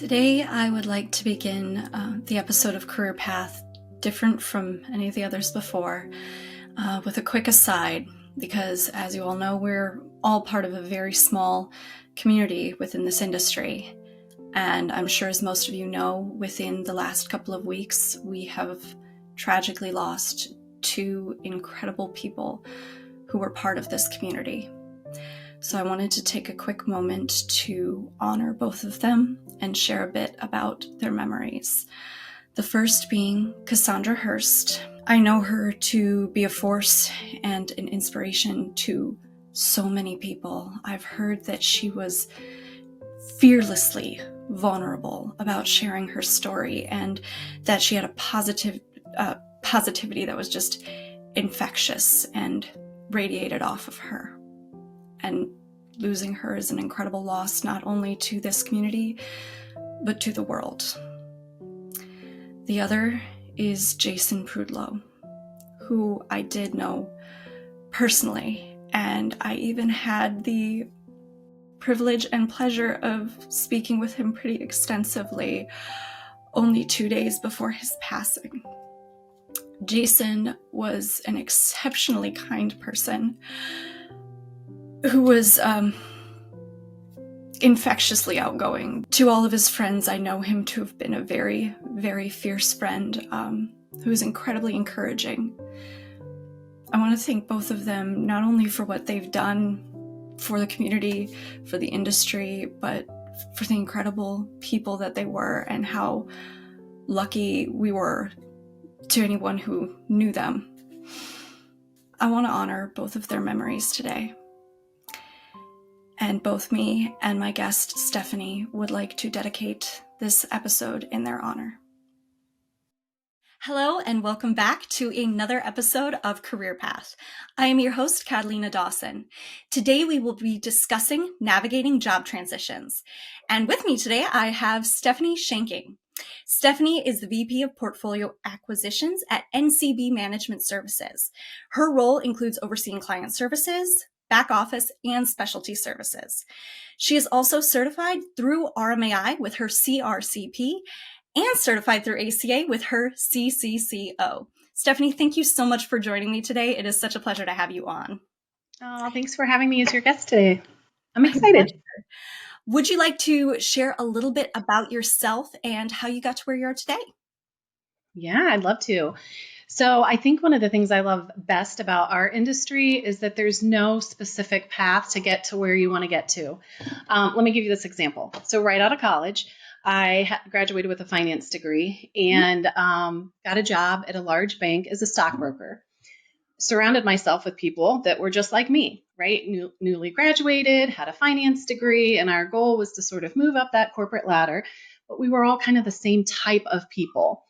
Today, I would like to begin the episode of Career Path, different from any of the others before, with a quick aside, because as you all know, we're all part of a very small community within this industry. And I'm sure, as most of you know, within the last couple of weeks, we have tragically lost two incredible people who were part of this community. So I wanted to take a quick moment to honor both of them and share a bit about their memories. The first being Cassandra Hurst. I know her to be a force and an inspiration to so many people. I've heard that she was fearlessly vulnerable about sharing her story and that she had a positivity that was just infectious and radiated off of her. And losing her is an incredible loss, not only to this community, but to the world. The other is Jason Prudlow, who I did know personally, and I even had the privilege and pleasure of speaking with him pretty extensively only 2 days before his passing. Jason was an exceptionally kind person who was infectiously outgoing. To all of his friends, I know him to have been a very, very fierce friend who was incredibly encouraging. I want to thank both of them, not only for what they've done for the community, for the industry, but for the incredible people that they were and how lucky we were to anyone who knew them. I want to honor both of their memories today. And both me and my guest, Stephanie, would like to dedicate this episode in their honor. Hello, and welcome back to another episode of Career Path. I am your host, Katalina Dawson. Today, we will be discussing navigating job transitions. And with me today, I have Stephanie Schenking. Stephanie is the VP of Portfolio Acquisitions at NCB Management Services. Her role includes overseeing client services, back office, and specialty services. She is also certified through RMAI with her CRCP and certified through ACA with her CCCO. Stephanie, thank you so much for joining me today. It is such a pleasure to have you on. Oh, thanks for having me as your guest today. I'm excited. Would you like to share a little bit about yourself and how you got to where you are today? Yeah, I'd love to. So I think one of the things I love best about our industry is that there's no specific path to get to where you want to get to. Let me give you this example. So right out of college, I graduated with a finance degree and got a job at a large bank as a stockbroker. Surrounded myself with people that were just like me, right? Newly graduated, had a finance degree, and our goal was to sort of move up that corporate ladder. But we were all kind of the same type of people.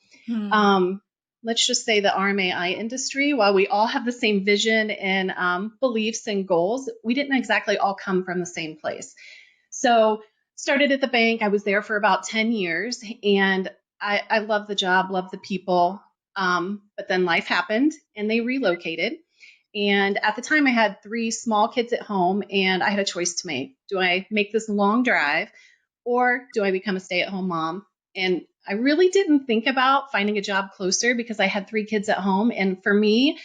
Let's just say the RMAI industry, while we all have the same vision and beliefs and goals, we didn't exactly all come from the same place. So started at the bank. I was there for about 10 years and I love the job, love the people. But then life happened and they relocated. And at the time I had 3 small kids at home and I had a choice to make. Do I make this long drive or do I become a stay-at-home mom? And I really didn't think about finding a job closer because I had 3 kids at home. And for me,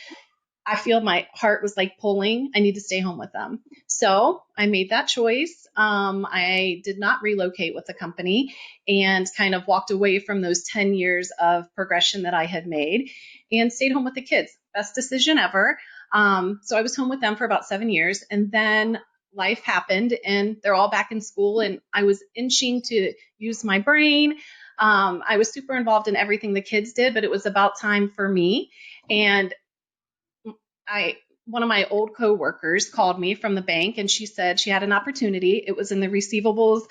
I feel my heart was like pulling. I need to stay home with them. So I made that choice. I did not relocate with the company and kind of walked away from those 10 years of progression that I had made and stayed home with the kids. Best decision ever. So I was home with them for about 7 years. And then life happened and they're all back in school and I was inching to use my brain. I was super involved in everything the kids did, but it was about time for me. And one of my old coworkers called me from the bank and she said she had an opportunity. It was in the receivables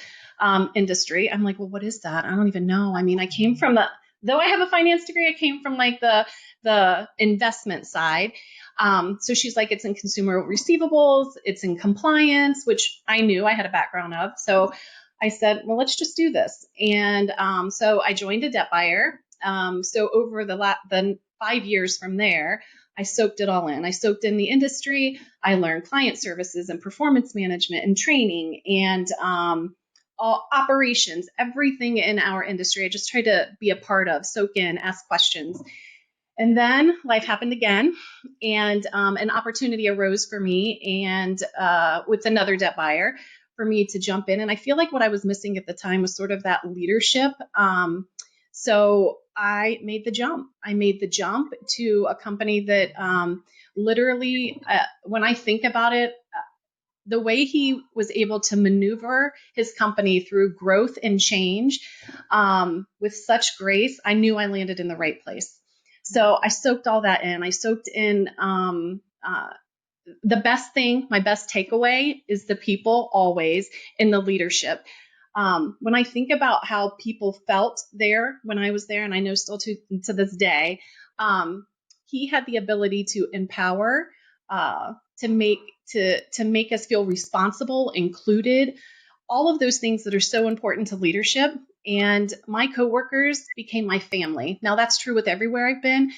industry. I'm like, well, what is that? I don't even know. I mean, I came from though I have a finance degree, I came from like the investment side. So she's like, it's in consumer receivables, it's in compliance, which I knew I had a background of. So I said, well, let's just do this. And so I joined a debt buyer. So over the 5 years from there, I soaked it all in. I soaked in the industry. I learned client services and performance management and training and all operations, everything in our industry. I just tried to be a part of, soak in, ask questions. And then life happened again, and an opportunity arose for me, and with another debt buyer, for me to jump in. And I feel like what I was missing at the time was sort of that leadership. So I made the jump. I made the jump to a company that literally, when I think about it, the way he was able to maneuver his company through growth and change with such grace, I knew I landed in the right place. So I soaked all that in. I soaked in the best thing, my best takeaway is the people always in the leadership. When I think about how people felt there when I was there, and I know still to this day, he had the ability to empower, to make us feel responsible, included, all of those things that are so important to leadership. And my coworkers became my family. Now that's true with everywhere I've been,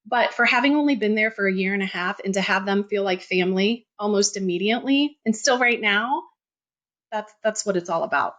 but for having only been there for a year and a half and to have them feel like family almost immediately, and still right now, that's what it's all about.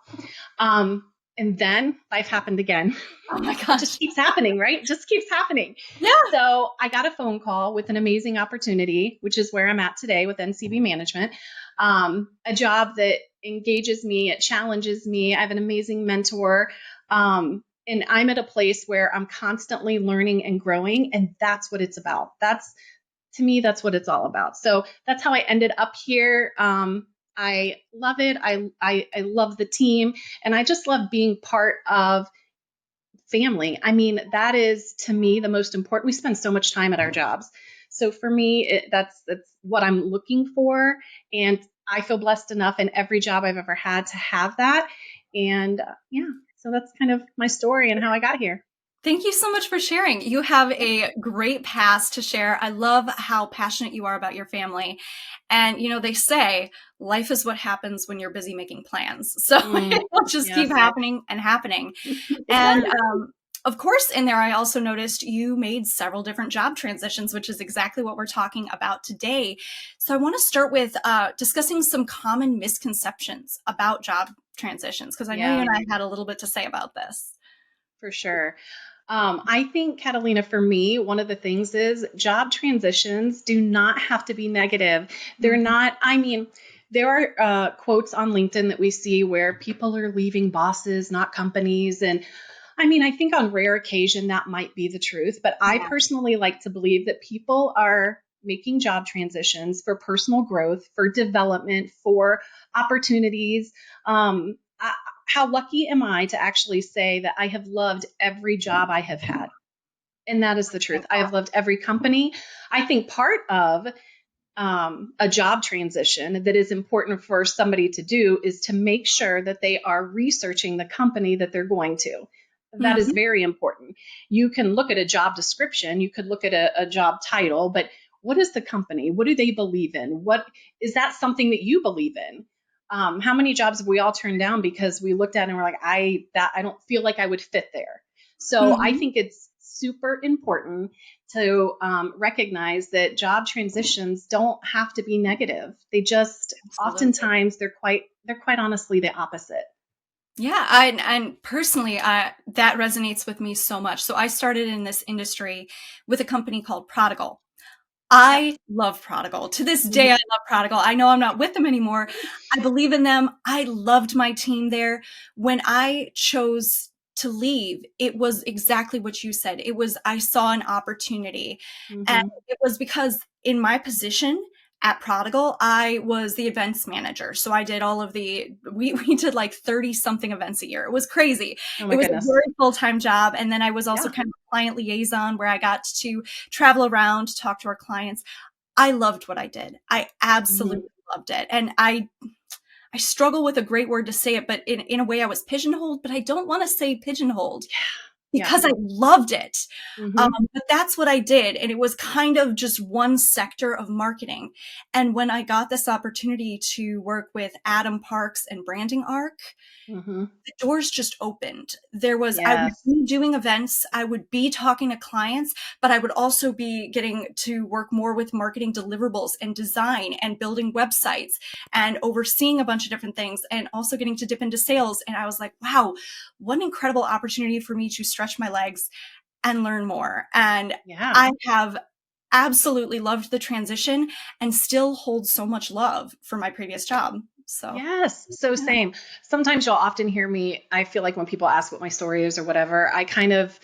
And then life happened again. Oh my It gosh. just keeps happening, right? It just keeps happening. Yeah. So I got a phone call with an amazing opportunity, which is where I'm at today with NCB Management. A job that engages me, it challenges me. I have an amazing mentor. And I'm at a place where I'm constantly learning and growing. And that's what it's about. To me, that's what it's all about. So that's how I ended up here. I love it. I love the team, and I just love being part of family. I mean, that is to me the most important. We spend so much time at our jobs. So for me, that's what I'm looking for. And I feel blessed enough in every job I've ever had to have that. And yeah, so that's kind of my story and how I got here. Thank you so much for sharing. You have a great past to share. I love how passionate you are about your family. And, they say life is what happens when you're busy making plans. So it will just keep Yes. happening and happening. And of course, in there, I also noticed you made several different job transitions, which is exactly what we're talking about today. So I want to start with discussing some common misconceptions about job transitions, because I know you and I had a little bit to say about this. For sure. I think, Catalina, for me, one of the things is job transitions do not have to be negative. They're not, I mean, there are quotes on LinkedIn that we see where people are leaving bosses, not companies. And I mean, I think on rare occasion that might be the truth, but I personally like to believe that people are making job transitions for personal growth, for development, for opportunities. How lucky am I to actually say that I have loved every job I have had? And that is the truth. I have loved every company. I think part of a job transition that is important for somebody to do is to make sure that they are researching the company that they're going to. That is very important. You can look at a job description, you could look at a job title, but what is the company? What do they believe in? What is that something that you believe in? How many jobs have we all turned down because we looked at it and we're like, I don't feel like I would fit there. So I think it's super important to recognize that job transitions don't have to be negative. They just oftentimes they're quite honestly the opposite. Yeah, and personally, that resonates with me so much. So I started in this industry with a company called Prodigal. I love Prodigal. To this day, I love Prodigal. I know I'm not with them anymore. I believe in them. I loved my team there. When I chose to leave, it was exactly what you said. I saw an opportunity. And it was because in my position at Prodigal, I was the events manager. So I did all of we did like 30 something events a year. It was crazy. Oh It was goodness. a very full-time job. And then I was also kind of a client liaison where I got to travel around, talk to our clients. I loved what I did. I absolutely loved it. And I struggle with a great word to say it, but in a way I was pigeonholed, but I don't want to say pigeonholed. Yeah. because I loved it. Mm-hmm. But that's what I did. And it was kind of just one sector of marketing. And when I got this opportunity to work with Adam Parks and Branding Arc, Mm-hmm. the doors just opened. I would Yes. be doing events, I would be talking to clients, but I would also be getting to work more with marketing deliverables and design and building websites and overseeing a bunch of different things and also getting to dip into sales. And I was like, wow, what an incredible opportunity for me to stretch my legs and learn more. And Yeah. I have absolutely loved the transition and still hold so much love for my previous job. So, Yes. So yeah. same. Sometimes you'll often hear me, I feel like when people ask what my story is or whatever, I kind of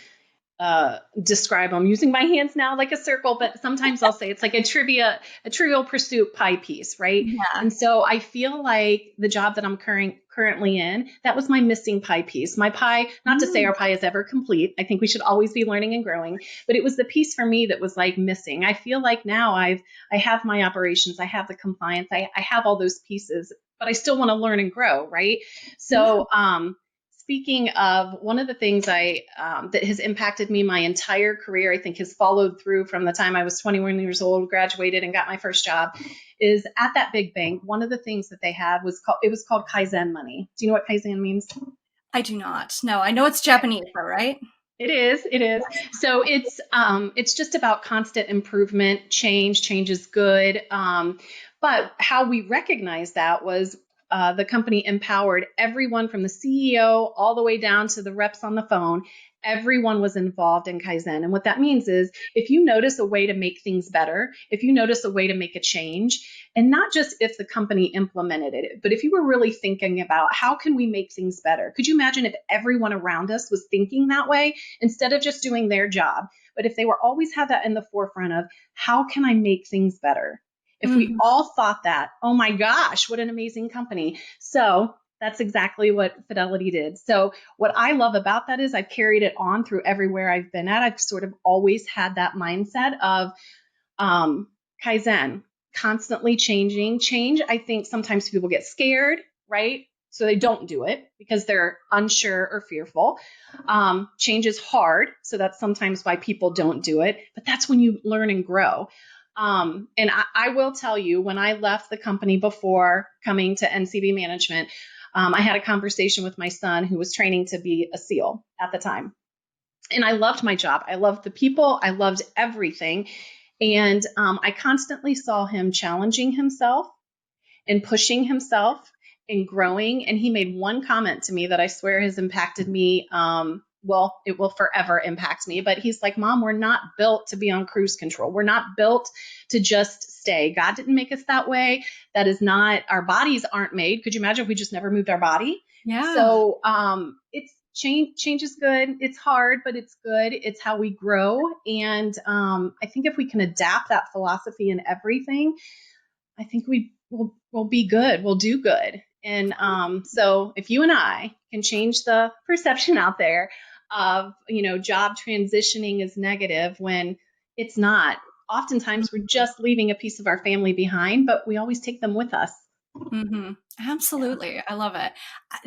describe them using my hands now like a circle, but sometimes I'll say it's like a trivial pursuit pie piece, right? Yeah. And so I feel like the job that I'm currently in, that was my missing pie piece. My pie, not to say Mm. our pie is ever complete. I think we should always be learning and growing, but it was the piece for me that was like missing. I feel like now I have my operations, I have the compliance, I have all those pieces, but I still want to learn and grow, right? Yeah. So, speaking of, one of the things that has impacted me my entire career, I think has followed through from the time I was 21 years old, graduated, and got my first job, is at that big bank. One of the things that they had was called Kaizen money. Do you know what Kaizen means? I do not. No, I know it's Okay. Japanese, though, right? It is. It is. So it's just about constant improvement. Change is good. But how we recognize that was the company empowered everyone from the CEO all the way down to the reps on the phone. Everyone was involved in Kaizen. And what that means is if you notice a way to make things better, if you notice a way to make a change, and not just if the company implemented it, but if you were really thinking about how can we make things better? Could you imagine if everyone around us was thinking that way instead of just doing their job? But if they were always had that in the forefront of how can I make things better? If we Mhm. all thought that, oh my gosh, what an amazing company. So that's exactly what Fidelity did. So what I love about that is I've carried it on through everywhere I've been at. I've sort of always had that mindset of um, Kaizen, constantly changing. Change, I think sometimes people get scared, right? So they don't do it because they're unsure or fearful. Change is hard. So that's sometimes why people don't do it. But that's when you learn and grow. And I will tell you, when I left the company before coming to NCB Management, I had a conversation with my son who was training to be a SEAL at the time. And I loved my job. I loved the people. I loved everything. And I constantly saw him challenging himself and pushing himself and growing. And he made one comment to me that I swear has impacted me. Well, it will forever impact me. But he's like, Mom, we're not built to be on cruise control. We're not built to just stay. God didn't make us that way. That is not, our bodies aren't made. Could you imagine if we just never moved our body? Yeah. So it's change is good. It's hard, but it's good. It's how we grow. And I think if we can adapt that philosophy in everything, I think we'll be good. We'll do good. And so if you and I can change the perception out there of, job transitioning is negative when it's not. Oftentimes we're just leaving a piece of our family behind, but we always take them with us. Hmm. Yeah. Absolutely. I love it.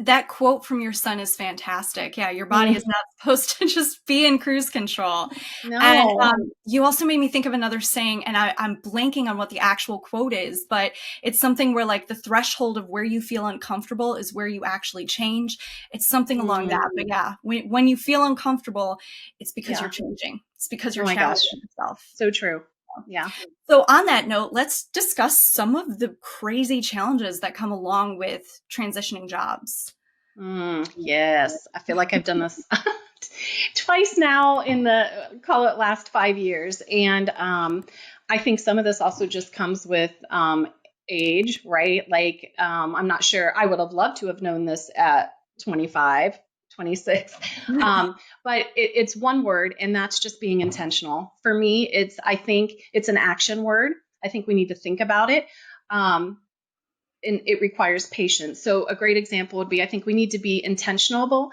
That quote from your son is fantastic. Yeah, your body is Mm, not supposed to just be in cruise control. And no. you also made me think of another saying, and I'm blanking on what the actual quote is, but it's something where like the threshold of where you feel uncomfortable is where you actually change. It's something along Mm, that. But yeah, when you feel uncomfortable, it's because you're yeah. changing. It's because Oh you're my gosh. challenging yourself. So true. Yeah. So, on that note, let's discuss some of the crazy challenges that come along with transitioning jobs. Yes. I feel like I've done this twice now in the call it last 5 years. And I think some of this also just comes with age, right? Like, I'm not sure. I would have loved to have known this at 25, 26. But it's one word, and that's just being intentional. For me, I think it's an action word. I think we need to think about it. And it requires patience. So a great example would be, I think we need to be intentional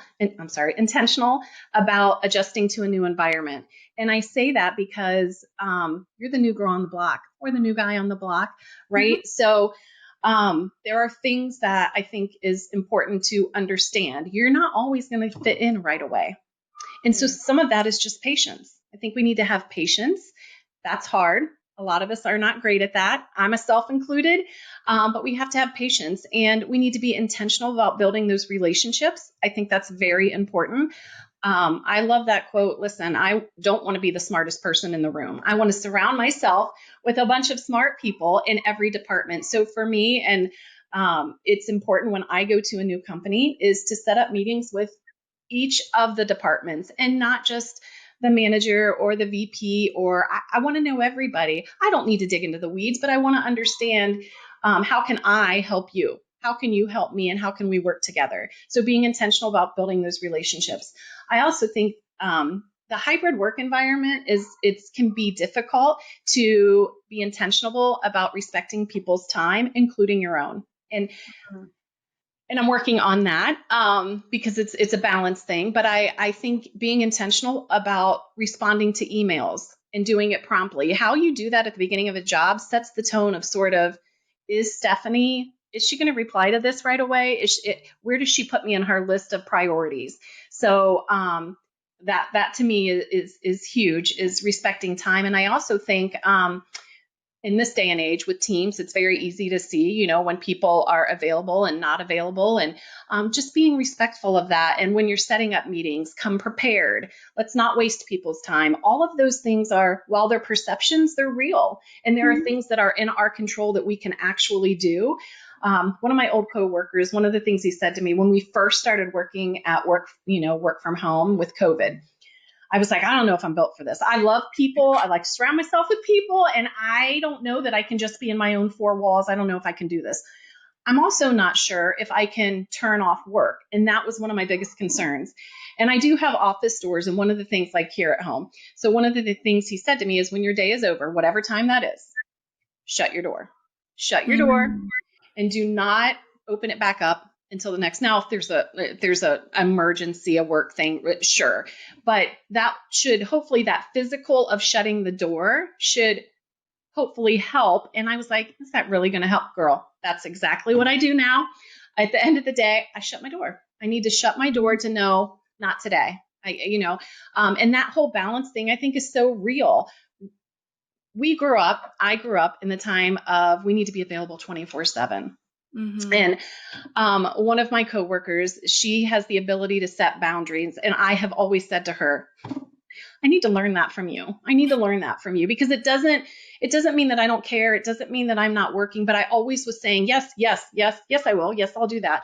about adjusting to a new environment. And I say that because you're the new girl on the block or the new guy on the block, Mhm. right? So there are things that I think is important to understand. You're not always going to fit in right away. And so some of that is just patience. I think we need to have patience. That's hard. A lot of us are not great at that. I'm a self included, but we have to have patience, and we need to be intentional about building those relationships. I think that's very important. I love that quote. Listen, I don't want to be the smartest person in the room. I want to surround myself with a bunch of smart people in every department. So for me, and it's important when I go to a new company, is to set up meetings with each of the departments, and not just the manager or the VP, or I want to know everybody. I don't need to dig into the weeds, but I want to understand, how can I help you? How can you help me? And how can we work together? So being intentional about building those relationships. I also think the hybrid work environment can be difficult to be intentional about respecting people's time, including your own. And I'm working on that because it's a balance thing. But I think being intentional about responding to emails and doing it promptly. How you do that at the beginning of a job sets the tone of sort of, is she going to reply to this right away? Where does she put me in her list of priorities? So that to me is huge, is respecting time. And I also think in this day and age with Teams, it's very easy to see, when people are available and not available, and just being respectful of that. And when you're setting up meetings, come prepared. Let's not waste people's time. All of those things are, while they're perceptions, they're real. And there are things that are in our control that we can actually do. One of my old coworkers, one of the things he said to me when we first started working at work from home with COVID, I was like, I don't know if I'm built for this. I love people. I like to surround myself with people. And I don't know that I can just be in my own four walls. I don't know if I can do this. I'm also not sure if I can turn off work. And that was one of my biggest concerns. And I do have office doors. And one of the things, like here at home. So one of the things he said to me is, when your day is over, whatever time that is, shut your door. Shut your door and do not open it back up until the next. Now, if there's a emergency, a work thing, sure. But that should, hopefully that physical of shutting the door should hopefully help. And I was like, is that really going to help, girl? That's exactly what I do now. At the end of the day, I shut my door. I need to shut my door to know, not today. And that whole balance thing, I think, is so real. I grew up in the time of, we need to be available 24/7. And one of my coworkers, she has the ability to set boundaries. And I have always said to her, I need to learn that from you. I need to learn that from you, because it doesn't mean that I don't care. It doesn't mean that I'm not working, but I always was saying, yes, I will. Yes, I'll do that.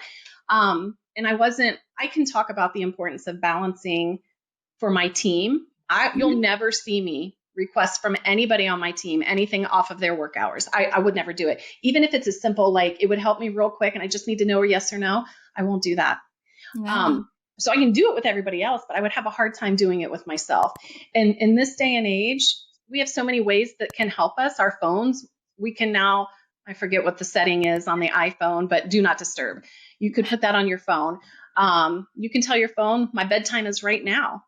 And I can talk about the importance of balancing for my team. You'll never see me request from anybody on my team anything off of their work hours. I would never do it. Even if it's as simple, like it would help me real quick and I just need to know a yes or no, I won't do that. Yeah. So I can do it with everybody else, but I would have a hard time doing it with myself. And in this day and age, we have so many ways that can help us. Our phones, we can now, I forget what the setting is on the iPhone, but do not disturb. You could put that on your phone. You can tell your phone, my bedtime is right now.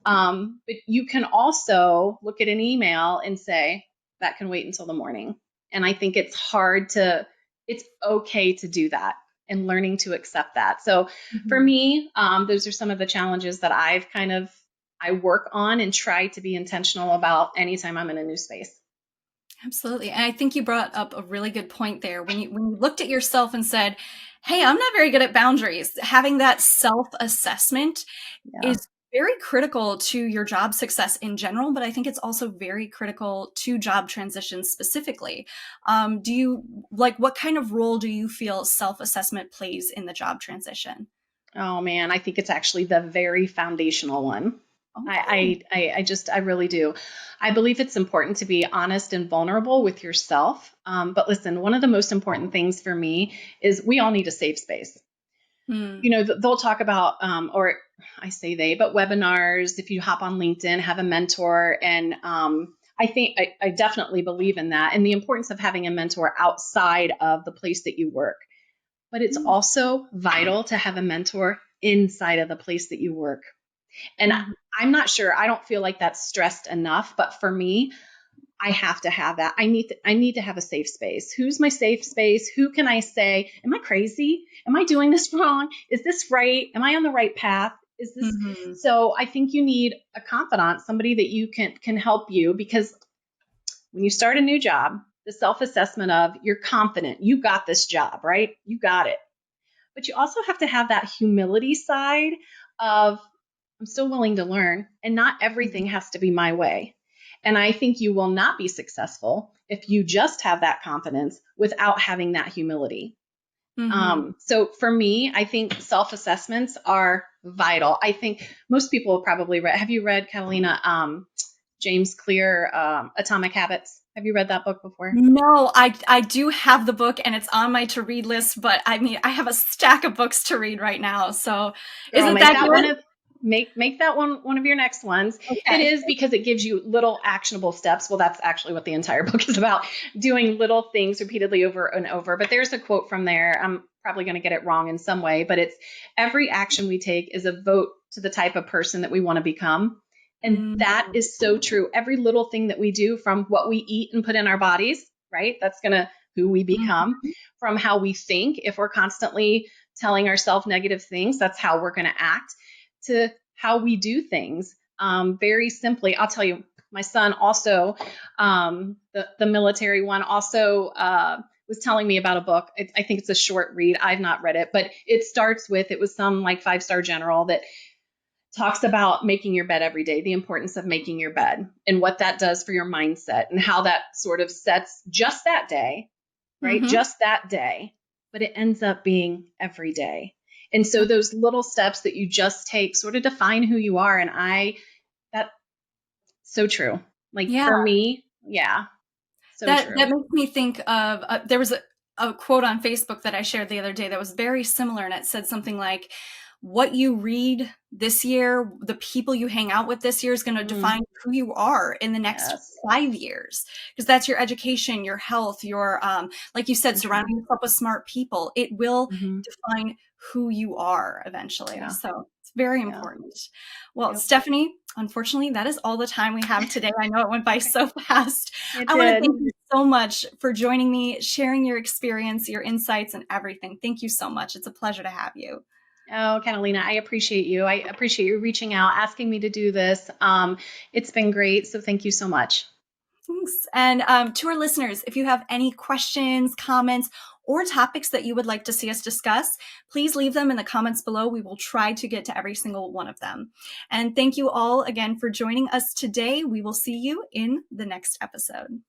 But you can also look at an email and say, that can wait until the morning. And I think it's okay to do that, and learning to accept that. So for me, those are some of the challenges that I work on and try to be intentional about anytime I'm in a new space. Absolutely. And I think you brought up a really good point there. When you looked at yourself and said, hey, I'm not very good at boundaries, having that self-assessment is very critical to your job success in general, but I think it's also very critical to job transitions specifically. What kind of role do you feel self-assessment plays in the job transition? Oh man, I think it's actually the very foundational one. Okay. I really do. I believe it's important to be honest and vulnerable with yourself. But listen, one of the most important things for me is we all need a safe space. They'll talk about, or I say they, but webinars, if you hop on LinkedIn, have a mentor. And I think I definitely believe in that, and the importance of having a mentor outside of the place that you work. But it's also vital to have a mentor inside of the place that you work. And I'm not sure, I don't feel like that's stressed enough, but for me, I have to have that. I need to have a safe space. Who's my safe space? Who can I say, am I crazy? Am I doing this wrong? Is this right? Am I on the right path? Is this? Mm-hmm. So I think you need a confidant, somebody that you can help you, because when you start a new job, the self-assessment of you're confident, you got this job, right? You got it. But you also have to have that humility side of I'm still willing to learn, and not everything has to be my way. And I think you will not be successful if you just have that confidence without having that humility. Mm-hmm. So for me, I think self-assessments are vital. I think most people have probably read. Have you read Catalina James Clear, Atomic Habits? Have you read that book before? No, I do have the book and it's on my to read list, but I mean, I have a stack of books to read right now. So is Girl, it make that that one good? of make that one of your next ones. It Okay. is, because it gives you little actionable steps. Well, that's actually what the entire book is about, doing little things repeatedly over and over. But there's a quote from there. I'm probably going to get it wrong in some way, but it's every action we take is a vote to the type of person that we want to become. And that Mm-hmm. is so true. Every little thing that we do, from what we eat and put in our bodies, right? That's going to who we become. From how we think, if we're constantly telling ourselves negative things, that's how we're going to act, to how we do things. Very simply, I'll tell you, my son also, the military one, also was telling me about a book. I think it's a short read. I've not read it, but it starts with, it was some like 5-star general that talks about making your bed every day, the importance of making your bed and what that does for your mindset, and how that sort of sets just that day, right? Mm-hmm. Just that day, but it ends up being every day. And so those little steps that you just take sort of define who you are. And that so true. Like Yeah. for me, yeah, so That true. makes me think of there was a quote on Facebook that I shared the other day that was very similar, and it said something like, "What you read this year, the people you hang out with this year, is going to Mm, define who you are in the next yes, 5 years." Because that's your education, your health, your like you said, so true. surrounding yourself with smart people. It will Hmm. define who you are eventually. Yeah, So it's very yeah, important. Well, yep. Stephanie, unfortunately, that is all the time we have today. I know it went by Okay, so fast. it I want to did. thank you so much for joining me, sharing your experience, your insights, and everything. Thank you so much. It's a pleasure to have you. Oh, Catalina, I appreciate you. I appreciate you reaching out, asking me to do this. It's been great. So thank you so much. Thanks. And to our listeners, if you have any questions, comments, or topics that you would like to see us discuss, please leave them in the comments below. We will try to get to every single one of them. And thank you all again for joining us today. We will see you in the next episode.